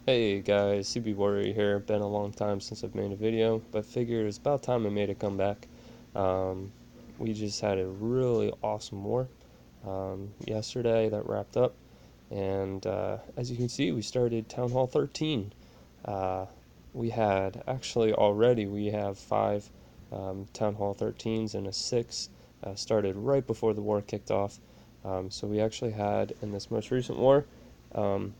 Hey guys, CB Warrior here. Been a long time since I've made a video, but figured it's about time I made a comeback. Um, we just had a really awesome war yesterday that wrapped up, and as you can see, we started Town Hall 13. Uh, we had actually already we have five Town Hall 13s and a six started right before the war kicked off. So we actually had in this most recent war. Um,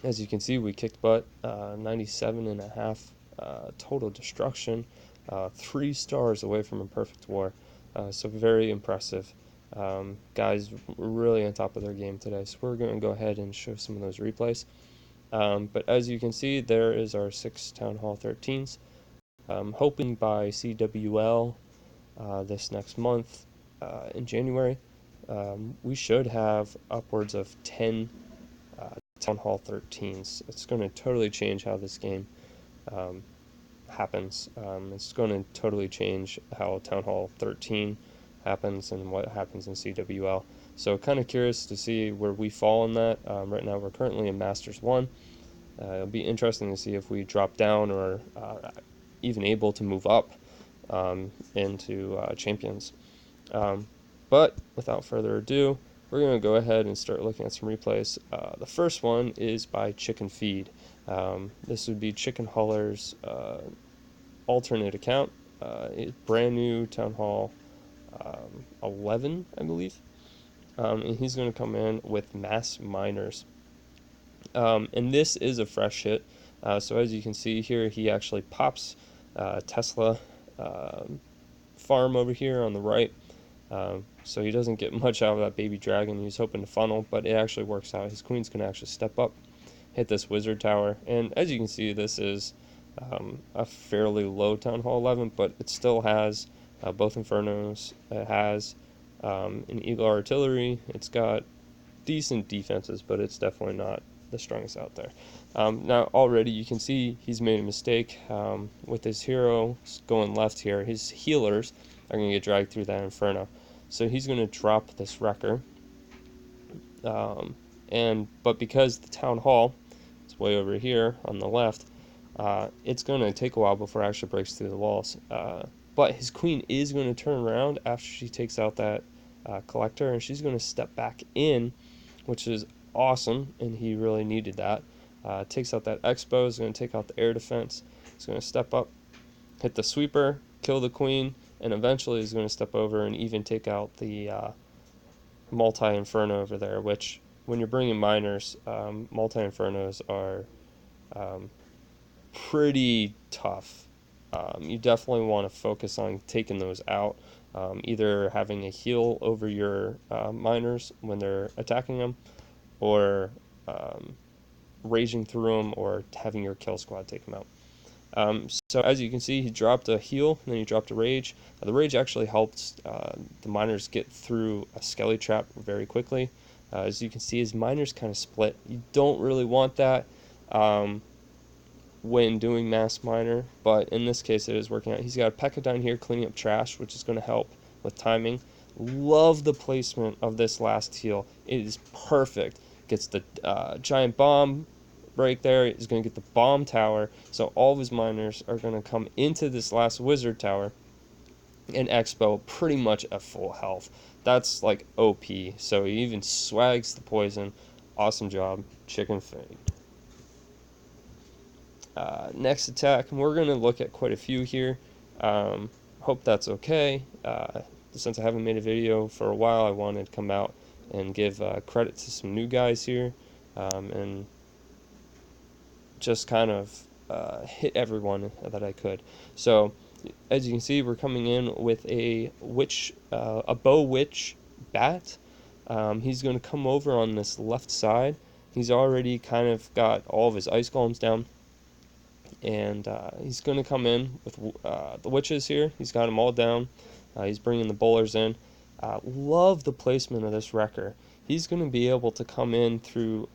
as you can see, we kicked butt, 97 and a half total destruction, 3 stars away from a perfect war. So very impressive. Guys really on top of their game today. So we're going to go ahead and show some of those replays. But as you can see, there is our 6 Town Hall 13s. Hoping by CWL this next month in January, we should have upwards of 10 Town Hall 13s. It's going to totally change how this game um, happens. It's going to totally change how Town Hall 13 happens and what happens in CWL. So kind of curious to see where we fall in that. Right now we're currently in Masters 1. It'll be interesting to see if we drop down or even able to move up into Champions. Um, but without further ado, we're going to go ahead and start looking at some replays. The first one is by Chicken Feed. This would be Chicken Huller's alternate account. Brand new Town Hall 11, I believe. And he's going to come in with Mass Miners. And this is a fresh hit. So as you can see here, he actually pops Tesla farm over here on the right. So he doesn't get much out of that baby dragon he's hoping to funnel, but it actually works out. His queens can actually step up, hit this wizard tower, and as you can see, this is a fairly low Town Hall 11, but it still has both Infernos. It has an Eagle Artillery. It's got decent defenses, but it's definitely not the strongest out there. Now already you can see he's made a mistake with his hero going left here. His healers are going to get dragged through that Inferno. So he's going to drop this Wrecker. But because the Town Hall is way over here on the left, it's going to take a while before it actually breaks through the walls. But his queen is going to turn around after she takes out that collector, and she's going to step back in, which is awesome, and he really needed that. Takes out that Expo, is going to take out the air defense. He's going to step up, hit the sweeper, kill the queen, and eventually he's going to step over and even take out the multi-inferno over there, which when you're bringing miners, multi-infernos are pretty tough. You definitely want to focus on taking those out, either having a heal over your miners when they're attacking them, or raging through them, or having your kill squad take them out. So as you can see, he dropped a heal, and then he dropped a rage. The rage actually helped the miners get through a skelly trap very quickly. As you can see, his miners kind of split. You don't really want that when doing mass miner, but in this case it is working out. He's got a P.E.K.K.A down here cleaning up trash, which is going to help with timing. Love the placement of this last heal. It is perfect. Gets the giant bomb right there. Is going to get the bomb tower, so all of his miners are going to come into this last wizard tower, and Expo pretty much at full health. That's like OP. So he even swags the poison. Awesome job, Chicken Feed. Next attack, and we're going to look at quite a few here. Hope that's okay. Since I haven't made a video for a while, I wanted to come out and give credit to some new guys here, and just kind of hit everyone that I could. So as you can see, we're coming in with a bow witch bat. He's going to come over on this left side. He's already kind of got all of his ice golems down, and he's going to come in with the witches here. He's got them all down. He's bringing the bowlers in. Love the placement of this wrecker. He's going to be able to come in through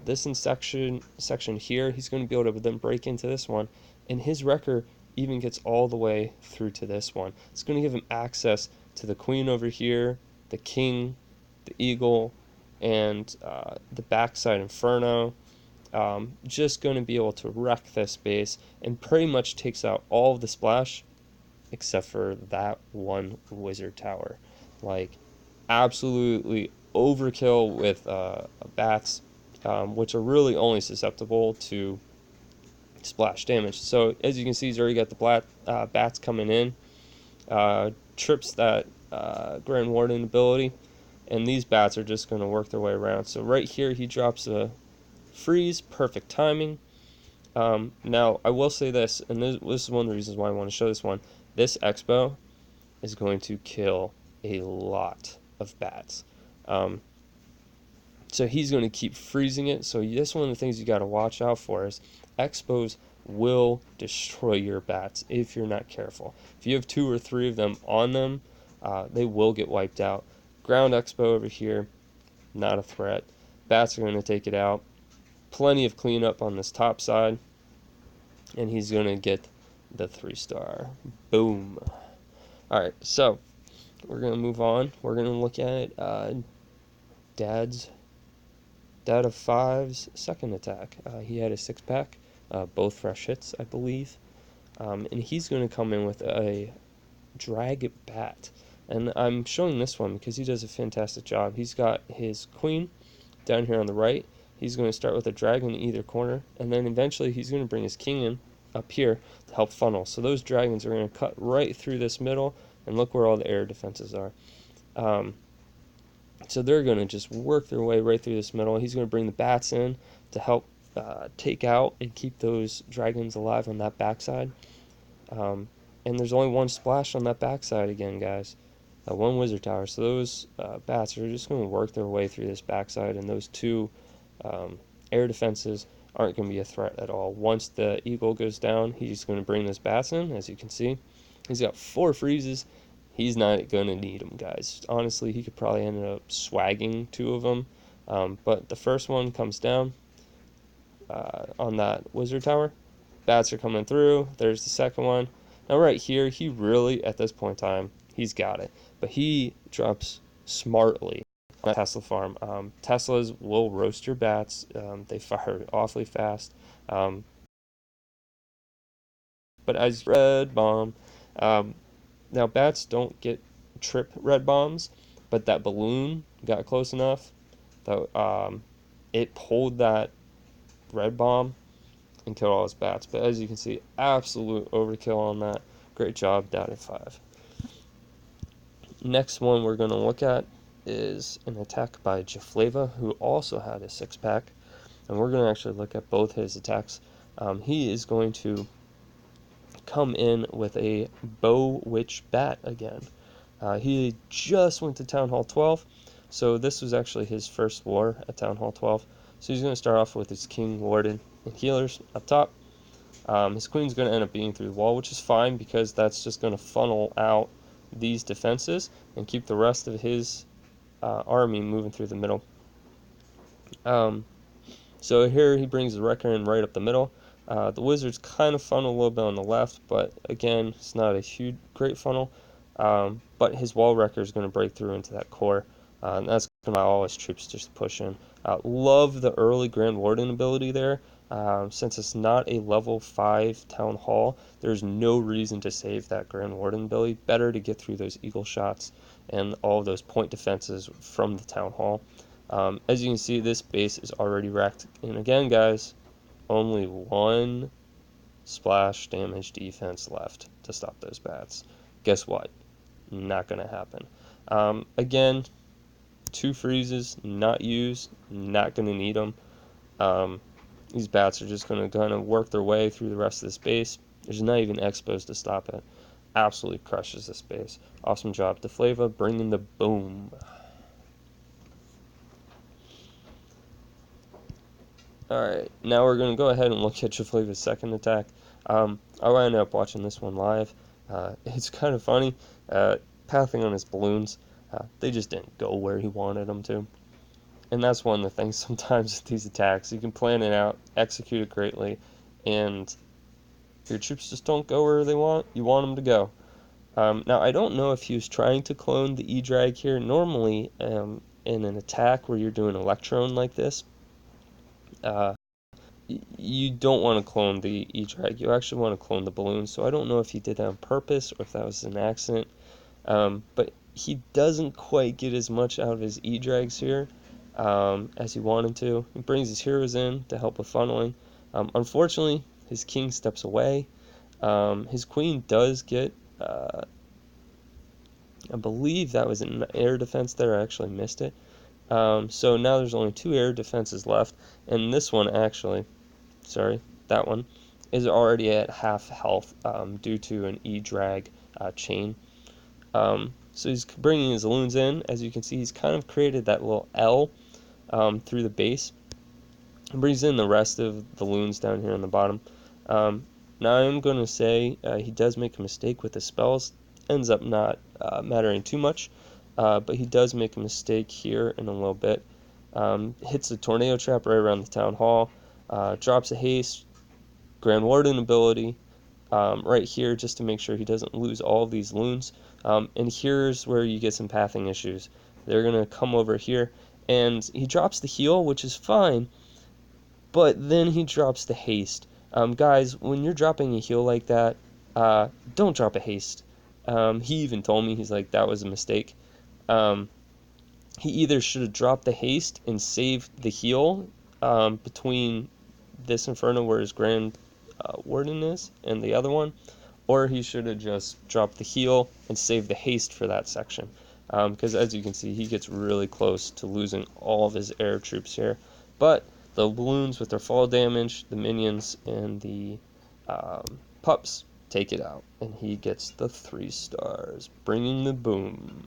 this section here. He's going to be able to then break into this one, and his wrecker even gets all the way through to this one. It's going to give him access to the queen over here, the king, the eagle, and the backside inferno. just going to be able to wreck this base and pretty much takes out all of the splash except for that one wizard tower. Like, absolutely overkill with bats, which are really only susceptible to splash damage. So as you can see, he's already got the bats coming in, trips that Grand Warden ability, and these bats are just going to work their way around. So right here, he drops a freeze, perfect timing. Now, I will say this, and this is one of the reasons why I want to show this one. This X-Bow is going to kill a lot of bats. So he's going to keep freezing it. So that's one of the things you got to watch out for is X-Bows will destroy your bats if you're not careful. If you have 2 or 3 of them on them, they will get wiped out. Ground X-Bow over here, not a threat. Bats are going to take it out. Plenty of cleanup on this top side, and he's going to get the 3-star. Boom. Alright, so we're going to move on. We're going to look at Dad of Five's second attack. He had a 6-pack, both fresh hits, I believe. And he's going to come in with a Drag Bat. And I'm showing this one because he does a fantastic job. He's got his queen down here on the right. He's going to start with a dragon in either corner, and then eventually he's going to bring his king in up here to help funnel. So those dragons are going to cut right through this middle, and look where all the air defenses are. So they're going to just work their way right through this middle. He's going to bring the bats in to help take out and keep those dragons alive on that backside. And there's only one splash on that backside again, guys. One wizard tower. So those bats are just going to work their way through this backside, and those 2 air defenses aren't going to be a threat at all. Once the eagle goes down, he's going to bring those bats in, as you can see. He's got 4 freezes. He's not going to need them, guys. Honestly, he could probably end up swagging 2 of them. But the first one comes down on that wizard tower. Bats are coming through. There's the second one. Now right here, he really, at this point in time, he's got it. But he drops smartly on Tesla farm. Teslas will roast your bats. They fire awfully fast. But as red bomb, now bats don't get trip red bombs, but that balloon got close enough that it pulled that red bomb and killed all his bats. But as you can see, absolute overkill on that. Great job, Dad of 5. Next one we're going to look at is an attack by Jaflava, who also had a 6-pack, and we're going to actually look at both his attacks. He is going to come in with a Bow Witch Bat again. He just went to Town Hall 12, so this was actually his first war at Town Hall 12. So he's going to start off with his King, Warden, and Healers up top. His Queen's going to end up being through the wall, which is fine because that's just going to funnel out these defenses and keep the rest of his army moving through the middle. So here he brings the Wrecker in right up the middle. The Wizards kind of funnel a little bit on the left, but again, it's not a great funnel. But his Wall Wrecker is going to break through into that core. And that's going to allow all his troops just to push in. Love the early Grand Warden ability there. Since it's not a level 5 Town Hall, there's no reason to save that Grand Warden ability. Better to get through those eagle shots and all those point defenses from the Town Hall. As you can see, this base is already wrecked. And again, guys, only 1 splash damage defense left to stop those bats. Guess what? Not going to happen. Again, 2 freezes, not used, not going to need them. These bats are just going to kind of work their way through the rest of this base. There's not even X-Bows to stop it. Absolutely crushes this base. Awesome job, Jaflava, bringing the boom. Alright, now we're going to go ahead and look at Jaflava's second attack. I ended up watching this one live. It's kind of funny. Pathing on his balloons, they just didn't go where he wanted them to. And that's one of the things sometimes with these attacks. You can plan it out, execute it greatly, and your troops just don't go where you want them to go. Now, I don't know if he was trying to clone the E-Drag here. Normally, in an attack where you're doing Electron like this, you don't want to clone the E-Drag. You actually want to clone the balloon. So I don't know if he did that on purpose or if that was an accident. But he doesn't quite get as much out of his E-Drags here as he wanted to. He brings his heroes in to help with funneling. Unfortunately, his king steps away. His queen does get, I believe that was an air defense there. I actually missed it. So now there's only 2 air defenses left, and this one actually, sorry, that one is already at half health due to an E-Drag chain. So he's bringing his loons in. As you can see, he's kind of created that little L through the base. He brings in the rest of the loons down here on the bottom. Now I'm going to say he does make a mistake with the spells. Ends up not mattering too much, but he does make a mistake here in a little bit. Hits a tornado trap right around the town hall. Drops a haste, Grand Warden ability right here just to make sure he doesn't lose all of these loons. And here's where you get some pathing issues. They're going to come over here, and he drops the heal, which is fine, but then he drops the haste. Guys, when you're dropping a heal like that, don't drop a haste. He even told me, he's like, that was a mistake. He either should have dropped the haste and saved the heal between this Inferno where his Grand Warden is and the other one, or he should have just dropped the heal and saved the haste for that section. Because as you can see, he gets really close to losing all of his air troops here. But the balloons with their fall damage, the minions, and the pups take it out, and he gets the 3 stars, bringing the boom.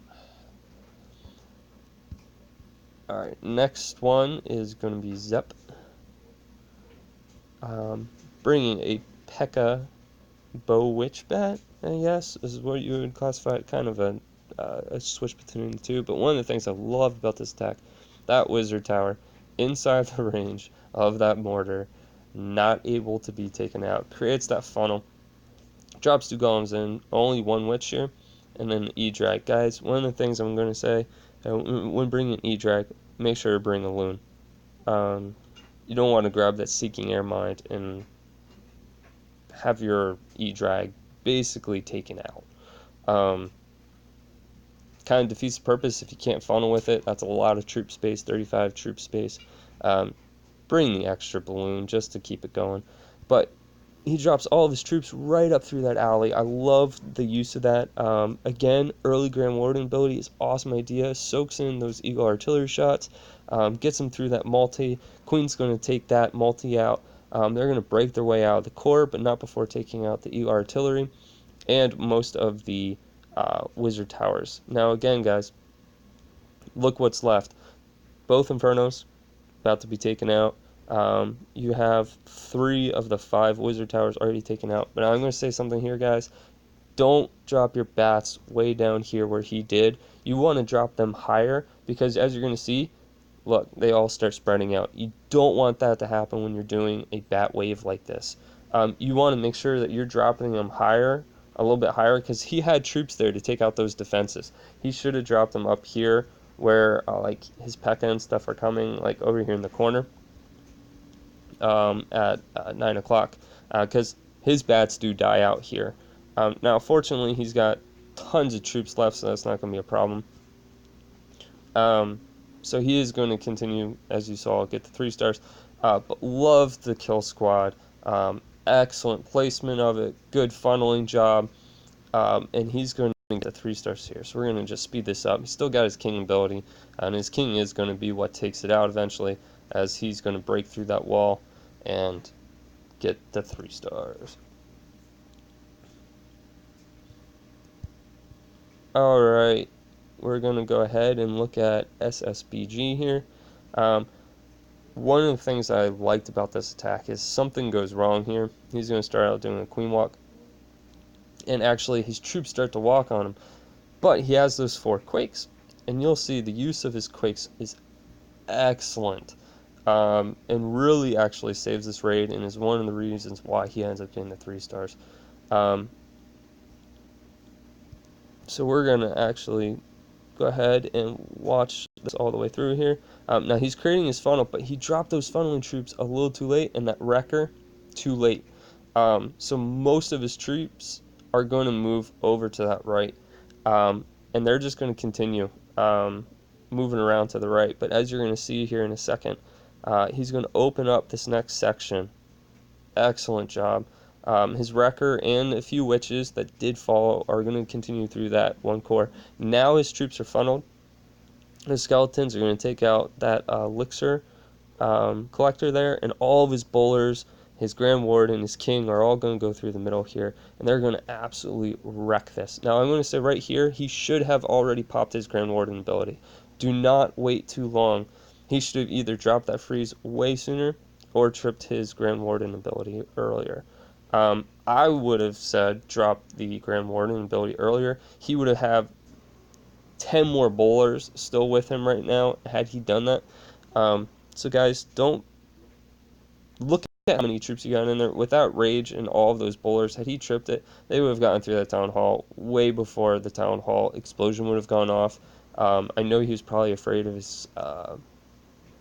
Alright, next one is going to be Zep, bringing a P.E.K.K.A. Bow Witch Bat, I guess, is what you would classify it, kind of a switch between the two. But one of the things I love about this attack, that Wizard Tower, inside the range of that mortar, not able to be taken out, creates that funnel, drops 2 golems in, only 1 witch here, and then the E-Drag. Guys, one of the things I'm going to say, when bringing E-Drag, make sure to bring a loon. You don't want to grab that Seeking Air Mind and have your E-Drag basically taken out. Kind of defeats the purpose if you can't funnel with it. That's a lot of troop space, 35 troop space. Bring the extra balloon just to keep it going. But he drops all of his troops right up through that alley. I love the use of that. Again, early Grand Warden ability is awesome idea. Soaks in those Eagle artillery shots, gets him through that multi. Queen's going to take that multi out. They're going to break their way out of the core, but not before taking out the Eagle artillery and most of the Wizard Towers. Now again, guys, look what's left. Both Infernos about to be taken out. You have 3 of the 5 Wizard Towers already taken out. But I'm going to say something here, guys. Don't drop your bats way down here where he did. You want to drop them higher because, as you're going to see, look, they all start spreading out. You don't want that to happen when you're doing a bat wave like this. You want to make sure that you're dropping them higher, a little bit higher, because he had troops there to take out those defenses. He should have dropped them up here where like his P.E.K.K.A. and stuff are coming, like over here in the corner. At 9 o'clock, because his bats do die out here. Now, fortunately, he's got tons of troops left, so that's not going to be a problem. So he is going to continue, as you saw, get the 3 stars. But love the kill squad. Excellent placement of it. Good funneling job. And he's going to get 3 stars here. So we're going to just speed this up. He's still got his king ability, and his king is going to be what takes it out eventually, as he's going to break through that wall and get the 3 stars. Alright, we're going to go ahead and look at SSBG here. One of the things I liked about this attack is something goes wrong here. He's going to start out doing a queen walk, and actually his troops start to walk on him. But he has those 4 quakes, and you'll see the use of his quakes is excellent. And really actually saves this raid and is one of the reasons why he ends up getting the 3 stars. So we're going to actually go ahead and watch this all the way through here. Now he's creating his funnel, but he dropped those funneling troops a little too late, and that wrecker too late. So most of his troops are going to move over to that right, and they're just going to continue moving around to the right. But as you're going to see here in a second, he's going to open up this next section. Excellent job. His wrecker and a few witches that did follow are going to continue through that one core. Now his troops are funneled. His skeletons are going to take out that elixir collector there, and all of his bowlers, his Grand Warden, his King are all going to go through the middle here, and they're going to absolutely wreck this. Now I'm going to say right here, he should have already popped his Grand Warden ability. Do not wait too long. He should have either dropped that freeze way sooner or tripped his Grand Warden ability earlier. I would have said drop the Grand Warden ability earlier. He would have had 10 more bowlers still with him right now had he done that. So guys, don't look at how many troops he got in there. Without Rage and all of those bowlers, had he tripped it, they would have gotten through that Town Hall way before the Town Hall explosion would have gone off. I know he was probably afraid of his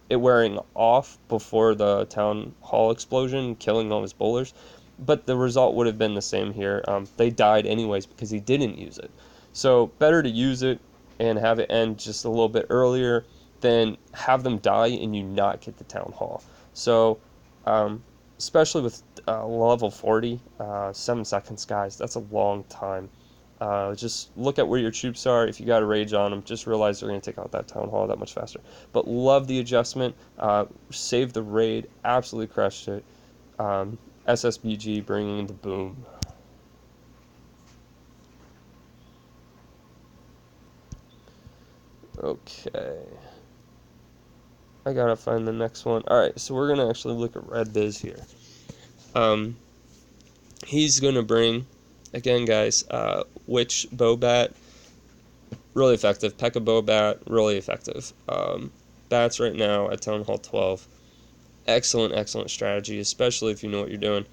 it wearing off before the Town Hall explosion, killing all his bowlers, but the result would have been the same here. They died anyways because he didn't use it. So better to use it and have it end just a little bit earlier than have them die and you not get the Town Hall. So especially with level 40, 7 seconds, guys, that's a long time. Just look at where your troops are. If you got a rage on them, just realize they're going to take out that Town Hall that much faster. But love the adjustment. Saved the raid. Absolutely crushed it. SSBG bringing the boom. Okay. I gotta find the next one. Alright, so we're going to actually look at Red Biz here. He's going to bring, again, guys, Witch Bobat, really effective. P.E.K.K.A. Bobat, really effective. Bats right now at Town Hall 12. Excellent, excellent strategy, especially if you know what you're doing.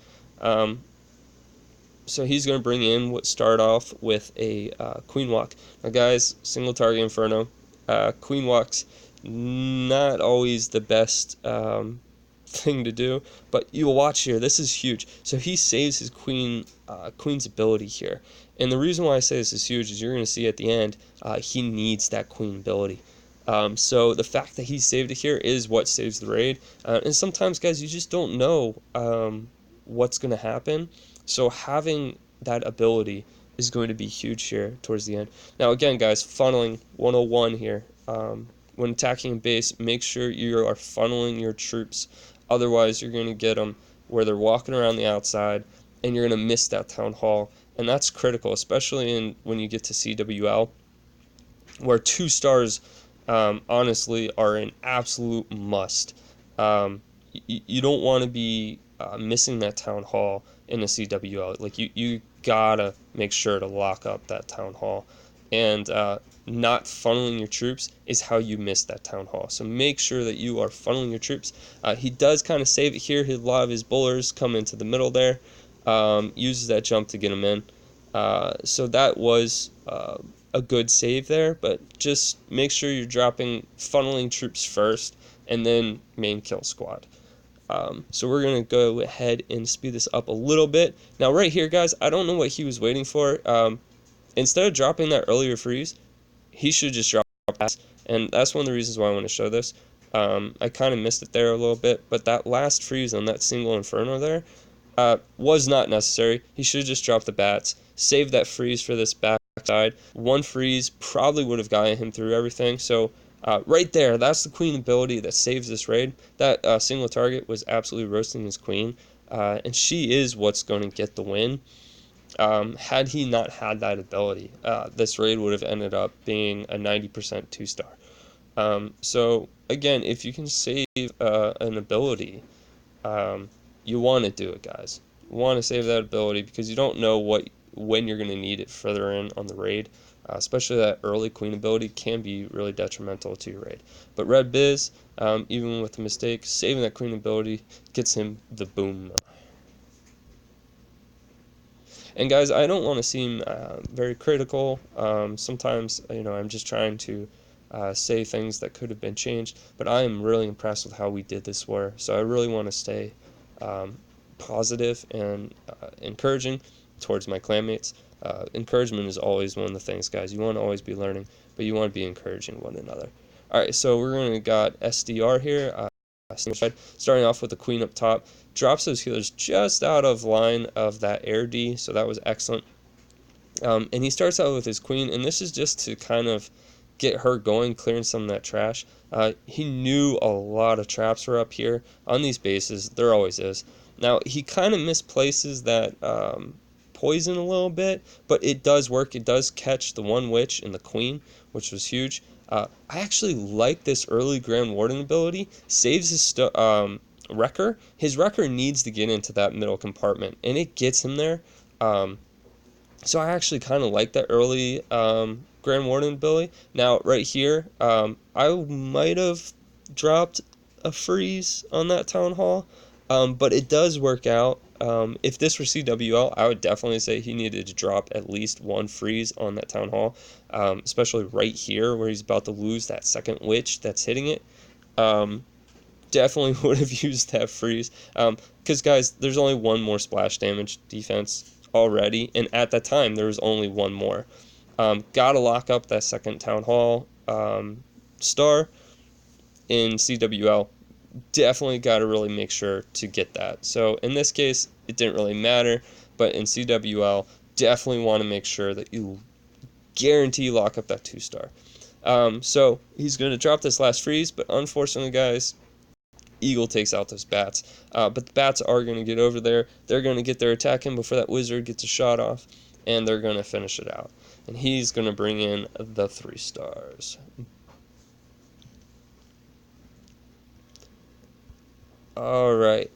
So he's going to bring in start off with a Queen Walk. Now, guys, single target Inferno. Queen Walks, not always the best thing to do, but you'll watch here. This is huge. So he saves his Queen's ability here. And the reason why I say this is huge is you're going to see at the end, he needs that Queen ability. So the fact that he saved it here is what saves the raid. And sometimes, guys, you just don't know what's going to happen. So having that ability is going to be huge here towards the end. Now, again, guys, funneling 101 here. When attacking base, make sure you are funneling your troops. Otherwise, you're going to get them where they're walking around the outside, and you're going to miss that Town Hall. And that's critical, especially when you get to CWL, where 2 stars, honestly, are an absolute must. You don't want to be missing that Town Hall in a CWL. Like, you gotta make sure to lock up that Town Hall. And not funneling your troops is how you miss that Town Hall. So make sure that you are funneling your troops. He does kind of save it here. A lot of his bowlers come into the middle there. Uses that jump to get him in. So that was a good save there, but just make sure you're funneling troops first, and then main kill squad. So we're going to go ahead and speed this up a little bit. Now right here, guys, I don't know what he was waiting for. Instead of dropping that earlier freeze, he should just drop that. And that's one of the reasons why I want to show this. I kind of missed it there a little bit, but that last freeze on that single Inferno there was not necessary. He should have just dropped the bats, saved that freeze for this backside. One freeze probably would have gotten him through everything. So right there, that's the Queen ability that saves this raid. That single target was absolutely roasting his Queen, and she is what's going to get the win. Had he not had that ability, this raid would have ended up being a 90% 2-star. So again, if you can save an ability, you want to do it, guys. You want to save that ability because you don't know when you're going to need it further in on the raid. Especially that early Queen ability can be really detrimental to your raid. But Red Biz, even with the mistake, saving that Queen ability gets him the boom. And guys, I don't want to seem very critical. Sometimes, I'm just trying to say things that could have been changed, but I am really impressed with how we did this war. So I really want to stay positive and encouraging towards my clanmates. Encouragement is always one of the things, guys. You want to always be learning, but you want to be encouraging one another. Alright, so we're going to got SDR here. Starting off with the queen up top. Drops those healers just out of line of that air D, so that was excellent. And he starts out with his queen, and this is just to kind of get her going, clearing some of that trash. He knew a lot of traps were up here. On these bases, there always is. Now, he kind of misplaces that poison a little bit, but it does work. It does catch the one witch and the queen, which was huge. I actually like this early Grand Warden ability. Saves his Wrecker. His Wrecker needs to get into that middle compartment, and it gets him there. So I actually kind of like that early Grand Warden ability. Now, right here, I might have dropped a freeze on that Town Hall, but it does work out. If this were CWL, I would definitely say he needed to drop at least one freeze on that Town Hall, especially right here where he's about to lose that second witch that's hitting it. Definitely would have used that freeze, because guys, there's only one more splash damage defense already, and at that time there was only one more. Gotta lock up that second Town Hall star in CWL. Definitely got to really make sure to get that. So in this case, it didn't really matter, but in CWL, definitely want to make sure that you guarantee lock up that 2-star. So he's going to drop this last freeze, but unfortunately, guys, Eagle takes out those bats. But the bats are going to get over there. They're going to get their attack in before that wizard gets a shot off, and they're going to finish it out. And he's going to bring in the 3 stars. Alright,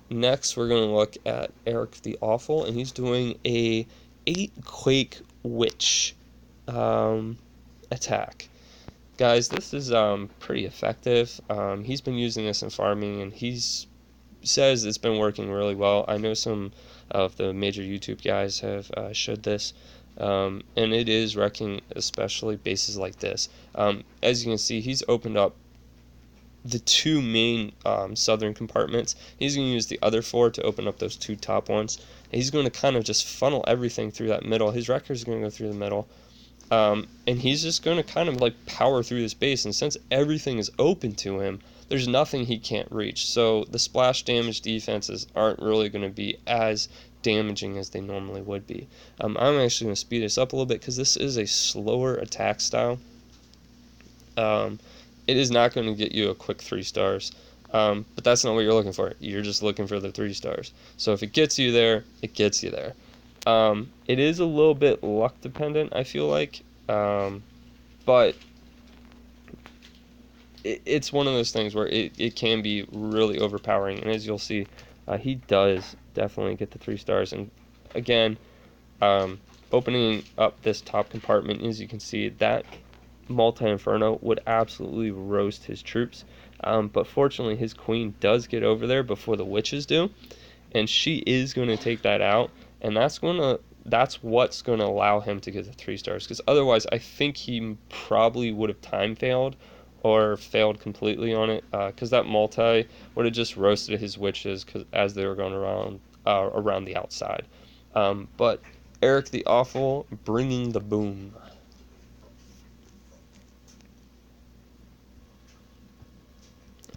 next we're going to look at Eric the Awful, and he's doing a 8 Quake Witch attack. Guys, this is pretty effective. He's been using this in farming, and he says it's been working really well. I know some of the major YouTube guys have showed this, and it is wrecking especially bases like this. As you can see, he's opened up the 2 main southern compartments. He's going to use the other 4 to open up those 2 top ones. He's going to kind of just funnel everything through that middle. His wrecker is going to go through the middle. And he's just going to kind of like power through this base, and since everything is open to him, there's nothing he can't reach. So the splash damage defenses aren't really going to be as damaging as they normally would be. I'm actually going to speed this up a little bit because this is a slower attack style. It is not going to get you a quick 3 stars, but that's not what you're looking for. You're just looking for the 3 stars. So if it gets you there, it gets you there. It is a little bit luck dependent, I feel like, but it's one of those things where it can be really overpowering, and as you'll see, he does definitely get the 3 stars. And again, opening up this top compartment, as you can see, that multi-inferno would absolutely roast his troops, but fortunately his queen does get over there before the witches do, and she is going to take that out, and that's what's going to allow him to get the 3 stars, because otherwise I think he probably would have time failed or failed completely on it, because that multi would have just roasted his witches as they were going around the outside. But Eric the Awful bringing the boom.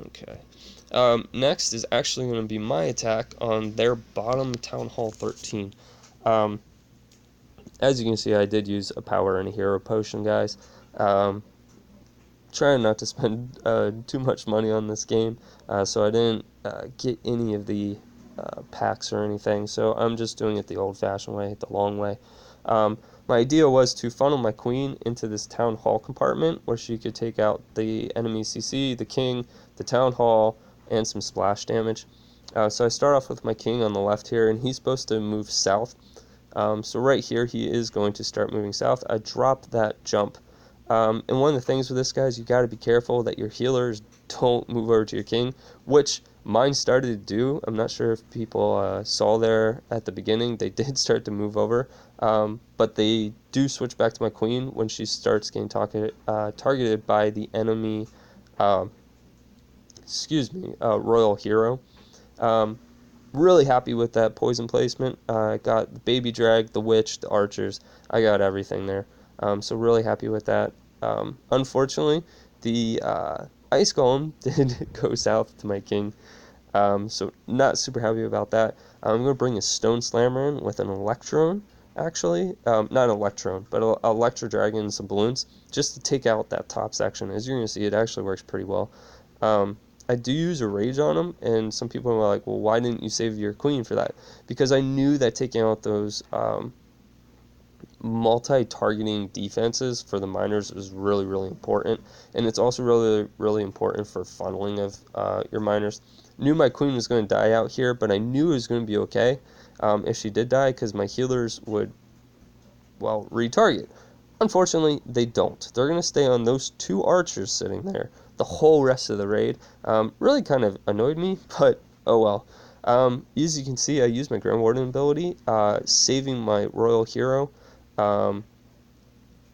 Okay. Next is actually going to be my attack on their bottom Town Hall 13. As you can see, I did use a power and a hero potion, guys. Trying not to spend too much money on this game, so I didn't get any of the packs or anything, so I'm just doing it the old-fashioned way, the long way. My idea was to funnel my queen into this Town Hall compartment where she could take out the enemy CC, the king, the Town Hall, and some splash damage. So I start off with my king on the left here, and he's supposed to move south. So right here, he is going to start moving south. I drop that jump. And one of the things with this, guys, you got to be careful that your healers don't move over to your king, which Mine started to do. I'm not sure if people saw there at the beginning. They did start to move over, but they do switch back to my queen when she starts getting targeted by the enemy, uh, royal hero. Um, Really happy with that poison placement. I got the baby drag, the witch, the archers. I got everything there. So really happy with that. Unfortunately, the ice golem did go south to my king. So not super happy about that. I'm going to bring a stone slammer in with an electron, actually. Not an electron, but a electro dragon and some balloons, just to take out that top section. As you're going to see, it actually works pretty well. I do use a rage on him, and some people are like, well, why didn't you save your queen for that? Because I knew that taking out those multi-targeting defenses for the miners is really, really important, and it's also really, really important for funneling of your miners. Knew my queen was going to die out here, but I knew it was going to be okay if she did die, because my healers would, well, retarget. Unfortunately, they don't. They're going to stay on those two archers sitting there the whole rest of the raid. Really kind of annoyed me, but oh well. As you can see, I used my Grand Warden ability, saving my royal hero, um,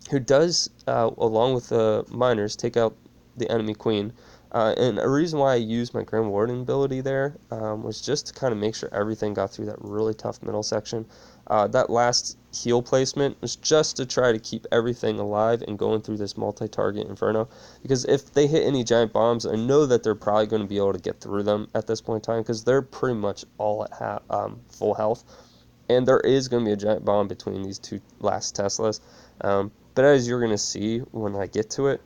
who does, along with the miners, take out the enemy queen. And a reason why I used my Grand Warden ability there was just to kind of make sure everything got through that really tough middle section. That last heal placement was just to try to keep everything alive and going through this multi-target inferno. Because if they hit any giant bombs, I know that they're probably going to be able to get through them at this point in time, because they're pretty much all at full health. And there is going to be a giant bomb between these two last Teslas. But as you're going to see when I get to it,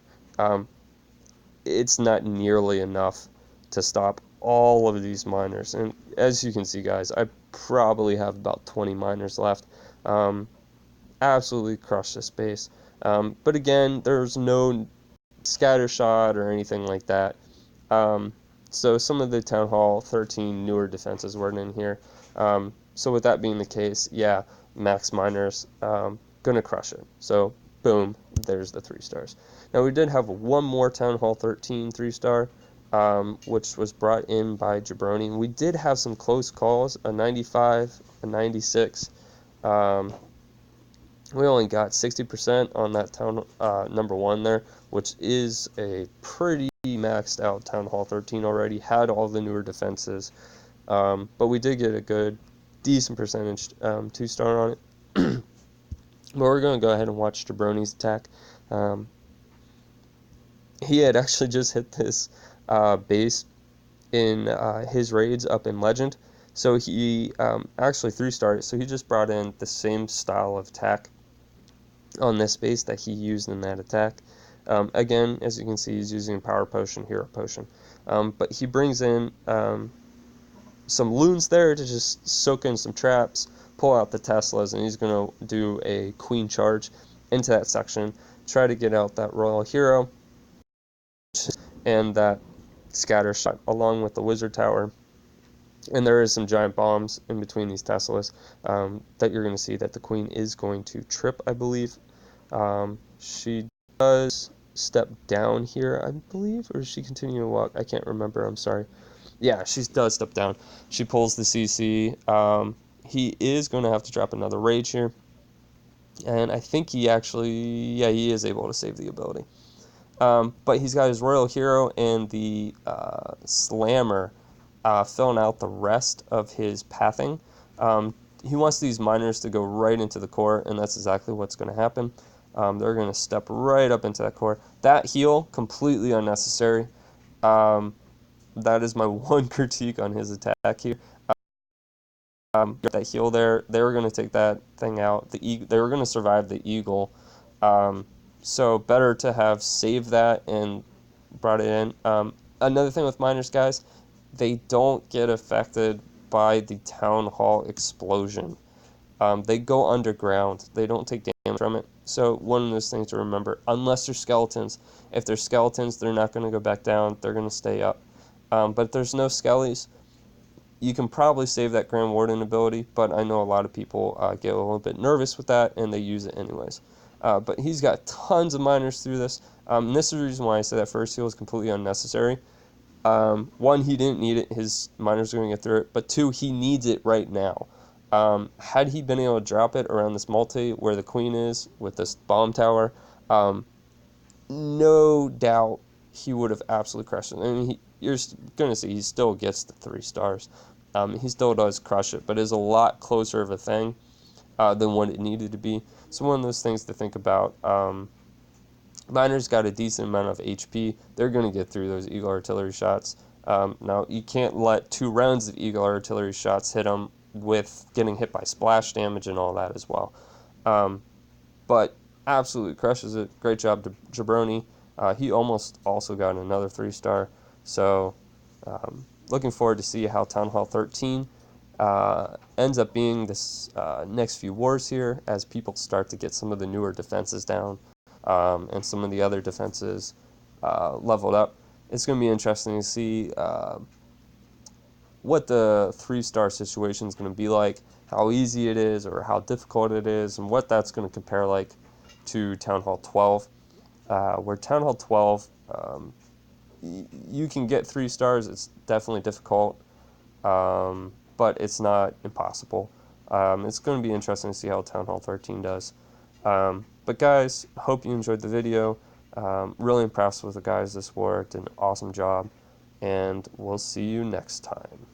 it's not nearly enough to stop all of these miners. And as you can see, guys, I probably have about 20 miners left. Absolutely crushed this base. But again, there's no scatter shot or anything like that. So some of the Town Hall 13 newer defenses weren't in here. So with that being the case, yeah, max miners, gonna crush it. So boom, there's the 3 stars. Now we did have one more Town Hall 13 3-star, which was brought in by Jabroni. We did have some close calls, a 95, a 96. We only got 60% on that town number 1 there, which is a pretty maxed out Town Hall 13 already. Had all the newer defenses, but we did get a good, decent percentage 2-star on it. But we're going to go ahead and watch Jabroni's attack. He had actually just hit this base in his raids up in Legend, so he actually 3-starred. So he just brought in the same style of attack on this base that he used in that attack. Again, as you can see, he's using Power Potion, Hero Potion. But he brings in some loons there to just soak in some traps, pull out the Teslas, and he's going to do a queen charge into that section, try to get out that royal hero and that scatter shot along with the wizard tower. And there is some giant bombs in between these Teslas that you're going to see that the queen is going to trip, I believe. She does step down here, I believe, or does she continue to walk? I can't remember, I'm sorry. Yeah, she does step down. She pulls the CC. He is going to have to drop another rage here. And I think he actually, yeah, he is able to save the ability. But he's got his royal hero and the slammer filling out the rest of his pathing. He wants these miners to go right into the core, and that's exactly what's going to happen. They're going to step right up into that core. That heal, completely unnecessary. That is my one critique on his attack here. That heal there, they were going to take that thing out. They were going to survive the eagle. So better to have saved that and brought it in. Another thing with miners, guys, they don't get affected by the Town Hall explosion. They go underground. They don't take damage from it. So one of those things to remember, unless they're skeletons. If they're skeletons, they're not going to go back down. They're going to stay up. But if there's no skellies, you can probably save that Grand Warden ability, but I know a lot of people get a little bit nervous with that, and they use it anyways. But he's got tons of miners through this. And this is the reason why I say that first heal is completely unnecessary. One, he didn't need it. His miners are going to get through it. But two, he needs it right now. Had he been able to drop it around this multi where the queen is with this bomb tower, no doubt he would have absolutely crushed it. I mean, you're going to see he still gets the 3 stars. He still does crush it, but it's a lot closer of a thing than what it needed to be. So one of those things to think about. Miners got a decent amount of HP. They're going to get through those Eagle Artillery shots. Now, you can't let 2 rounds of Eagle Artillery shots hit them with getting hit by splash damage and all that as well. But absolutely crushes it. Great job to Jabroni. He almost also got another 3-star. So looking forward to see how Town Hall 13 ends up being this next few wars here as people start to get some of the newer defenses down and some of the other defenses leveled up. It's going to be interesting to see what the 3-star situation is going to be like, how easy it is or how difficult it is, and what that's going to compare like to Town Hall 12. Where Town Hall 12, you can get 3 stars. It's definitely difficult, but it's not impossible. It's going to be interesting to see how Town Hall 13 does. But guys, hope you enjoyed the video. Really impressed with the guys this war. Did an awesome job, and we'll see you next time.